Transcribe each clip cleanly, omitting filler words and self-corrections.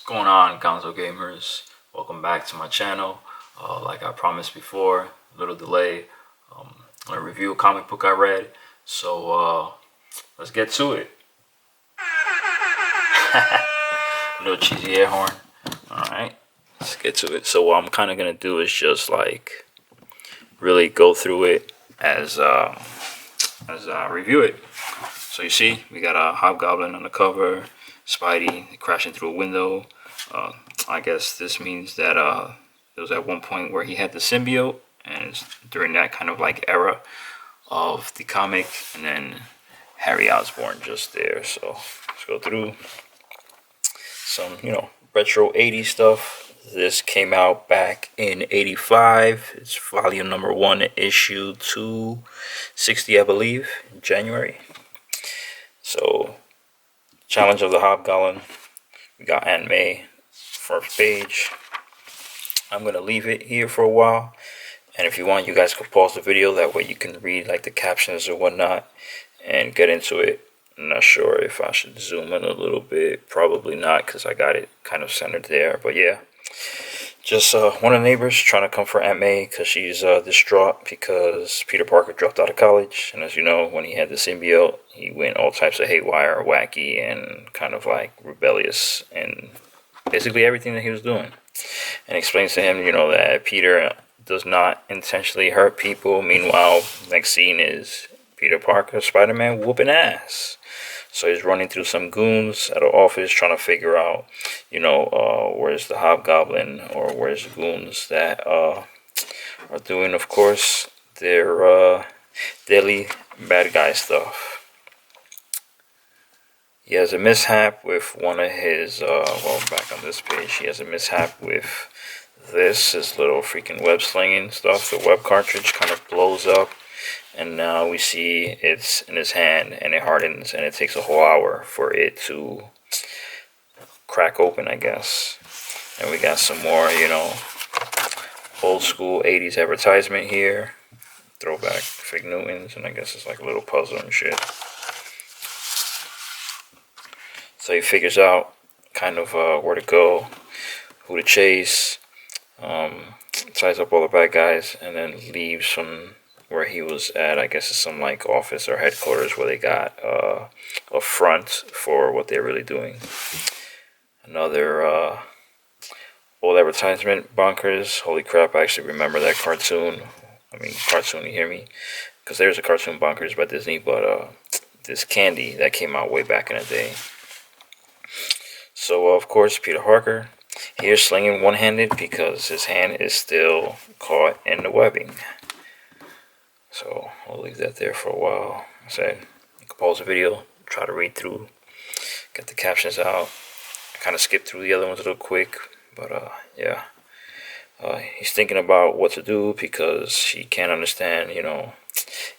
Going on, Gonzo Gamers? Welcome back to my channel. Like I promised before, a little delay. I'm gonna review a comic book I read, so let's get to it. A little cheesy air horn. Alright, let's get to it. So what I'm kind of gonna do is just like really go through it as I review it. So you see, we got a Hobgoblin on the cover, Spidey crashing through a window. I guess this means that it was at one point where he had the symbiote, and it's during that kind of like era of the comic, and then Harry Osborn just there. So let's go through some, retro 80s stuff. This came out back in 85. It's volume number 1, issue 260, I believe, in January. So, Challenge of the Hobgoblin. We got Aunt May, first page. I'm going to leave it here for a while. And if you want, you guys can pause the video. That way you can read like the captions or whatnot and get into it. I'm not sure if I should zoom in a little bit. Probably not, because I got it kind of centered there. But yeah, just one of the neighbors trying to comfort Aunt May because she's distraught because Peter Parker dropped out of college. And as you know, when he had the symbiote, he went all types of haywire, wacky, and kind of like rebellious, and basically everything that he was doing. And explains to him, that Peter does not intentionally hurt people. Meanwhile, next scene is Peter Parker, Spider-Man, whooping ass. So he's running through some goons at an office trying to figure out, where's the Hobgoblin or where's the goons that are doing, of course, their daily bad guy stuff. He has a mishap with one of his, back on this page, he has a mishap with his little freaking web slinging stuff. The web cartridge kind of blows up. And now we see it's in his hand and it hardens, and it takes a whole hour for it to crack open, I guess. And we got some more, old school 80s advertisement here. Throwback Fig Newtons, and I guess it's like a little puzzle and shit. So he figures out kind of where to go, who to chase, ties up all the bad guys, and then leaves from where he was at. I guess it's some like office or headquarters where they got a front for what they're really doing. Another old advertisement, bonkers. Holy crap, I actually remember that cartoon. Cartoon, you hear me? Because there's a cartoon, Bonkers, by Disney, but this candy that came out way back in the day. So, of course, Peter Parker here slinging one-handed because his hand is still caught in the webbing. So I'll leave that there for a while. I said, you can pause the video, try to read through, get the captions out. I kind of skipped through the other ones a little quick, but yeah. He's thinking about what to do because he can't understand,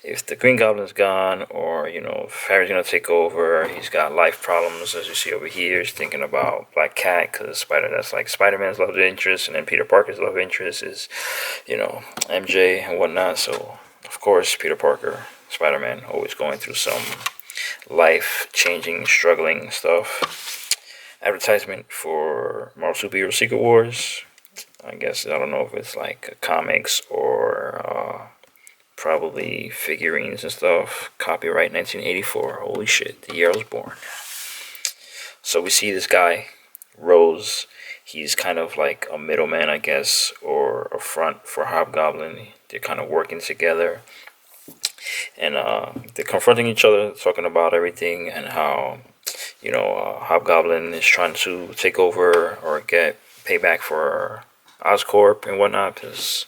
if the Green Goblin's gone or, if Harry's going to take over. He's got life problems, as you see over here. He's thinking about Black Cat because that's like Spider-Man's love interest, and then Peter Parker's love interest is, MJ and whatnot. So of course, Peter Parker, Spider-Man, always going through some life-changing, struggling stuff. Advertisement for Marvel Superhero Secret Wars. I guess, I don't know if it's like comics or probably figurines and stuff. Copyright 1984. Holy shit, the year I was born. So we see this guy, Rose. He's kind of like a middleman, I guess, or a front for Hobgoblin. They're kind of working together, and they're confronting each other, talking about everything and how, Hobgoblin is trying to take over or get payback for Oscorp and whatnot, because,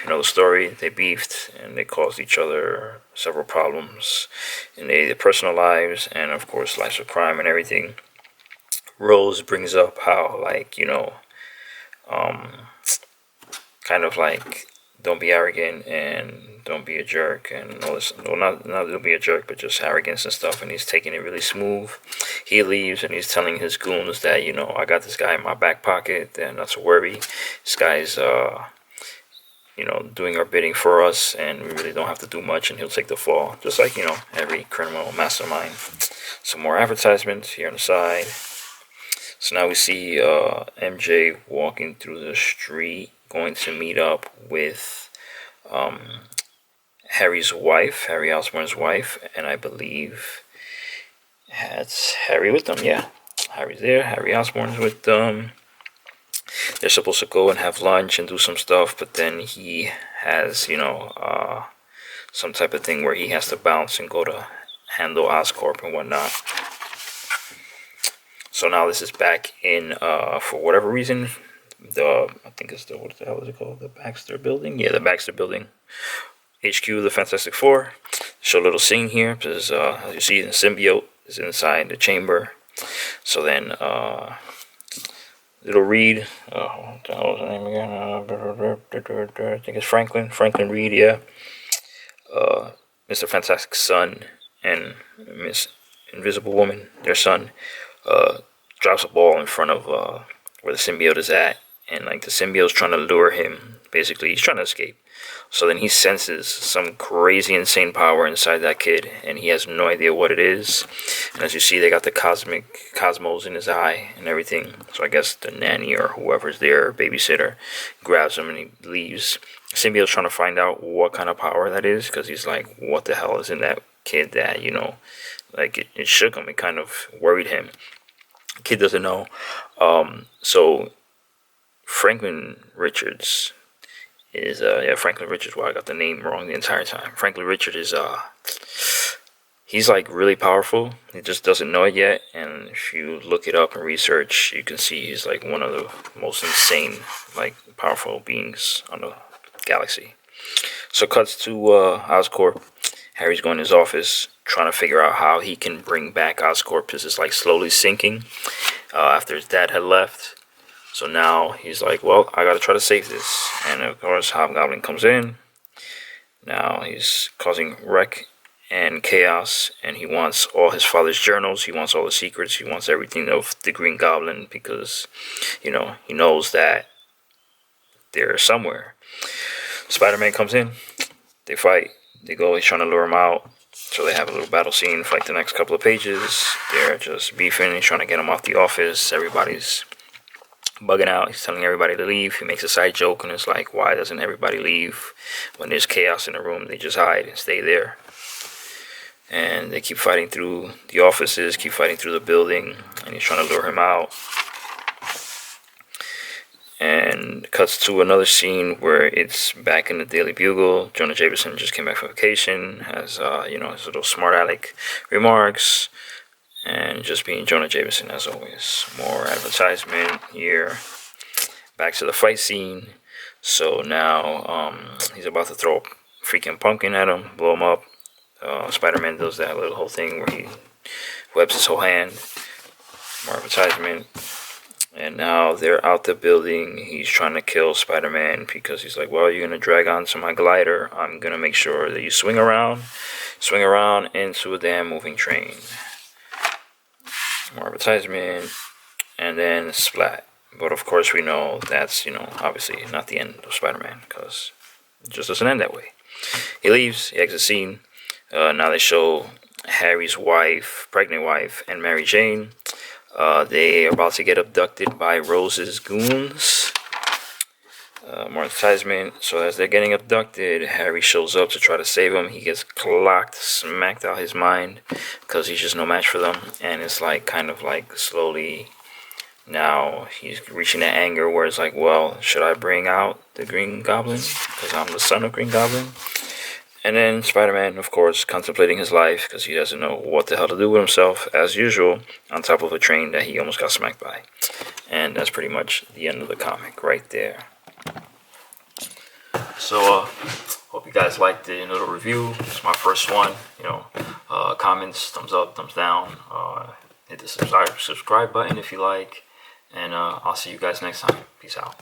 the story, they beefed and they caused each other several problems in their personal lives and, of course, lives of crime and everything. Rose brings up how, like, kind of like, don't be arrogant and don't be a jerk and all this. Well, not don't be a jerk, but just arrogance and stuff. And he's taking it really smooth. He leaves and he's telling his goons that, I got this guy in my back pocket. They're not to worry. This guy's, doing our bidding for us, and we really don't have to do much, and he'll take the fall. Just like, every criminal mastermind. Some more advertisements here on the side. So now we see MJ walking through the street, going to meet up with Harry's wife, Harry Osborn's wife, and I believe that's Harry with them. Yeah, Harry's there. Harry Osborn's with them. They're supposed to go and have lunch and do some stuff, but then he has, some type of thing where he has to bounce and go to handle Oscorp and whatnot. So now this is back in, for whatever reason, I think it's what the hell is it called? The Baxter Building? Yeah, the Baxter Building. HQ of the Fantastic Four. Show a little scene here, because as you see, the symbiote is inside the chamber. So then, little Reed, what the hell is his name again? I think it's Franklin Reed, yeah. Mr. Fantastic's son and Miss Invisible Woman, their son, drops a ball in front of where the symbiote is at, and like the symbiote's trying to lure him. Basically, he's trying to escape. So then he senses some crazy, insane power inside that kid, and he has no idea what it is. And as you see, they got the cosmos in his eye and everything. So I guess the nanny or whoever's there, babysitter, grabs him and he leaves. Symbiote's trying to find out what kind of power that is, because he's like, what the hell is in that kid that, like it shook him. It kind of worried him. The kid doesn't know. So Franklin Richards is Franklin Richards. Well, I got the name wrong the entire time. Franklin Richards is he's like really powerful. He just doesn't know it yet. And if you look it up and research, you can see he's like one of the most insane, like powerful beings on the galaxy. So cuts to Oscorp. Harry's going to his office, trying to figure out how he can bring back Oscorp, because it's like slowly sinking after his dad had left. So now he's like, well, I gotta try to save this. And of course, Hobgoblin comes in. Now he's causing wreck and chaos, and he wants all his father's journals. He wants all the secrets. He wants everything of the Green Goblin, because, he knows that they're somewhere. Spider-Man comes in. They fight. They go. He's trying to lure him out. So they have a little battle scene for like the next couple of pages. They're just beefing. He's trying to get him off the office. Everybody's bugging out. He's telling everybody to leave. He makes a side joke, and it's like, why doesn't everybody leave? When there's chaos in the room, they just hide and stay there. And they keep fighting through the offices, keep fighting through the building, and he's trying to lure him out. And cuts to another scene where it's back in the Daily Bugle. Jonah Jameson just came back from vacation, has his little smart aleck remarks, and just being Jonah Jameson as always. More advertisement here. Back to the fight scene. So now he's about to throw a freaking pumpkin at him, blow him up. Spider-Man does that little whole thing where he webs his whole hand. More advertisement. And now they're out the building. He's trying to kill Spider-Man because he's like, well, you're going to drag onto my glider. I'm going to make sure that you swing around into a damn moving train. More advertisement. And then splat. But of course we know that's, obviously not the end of Spider-Man, because it just doesn't end that way. He leaves, he exits the scene. Now they show Harry's wife, pregnant wife, and Mary Jane. They are about to get abducted by Rose's goons. More advertisement. So as they're getting abducted, Harry shows up to try to save them. He gets clocked, smacked out his mind, because he's just no match for them. And it's like kind of like slowly, now he's reaching that anger where it's like, well, should I bring out the Green Goblin? Because I'm the son of Green Goblin. And then Spider-Man, of course, contemplating his life because he doesn't know what the hell to do with himself, as usual, on top of a train that he almost got smacked by. And that's pretty much the end of the comic right there. So, hope you guys liked the little review. It's my first one. Comments, thumbs up, thumbs down. Hit the subscribe button if you like. And I'll see you guys next time. Peace out.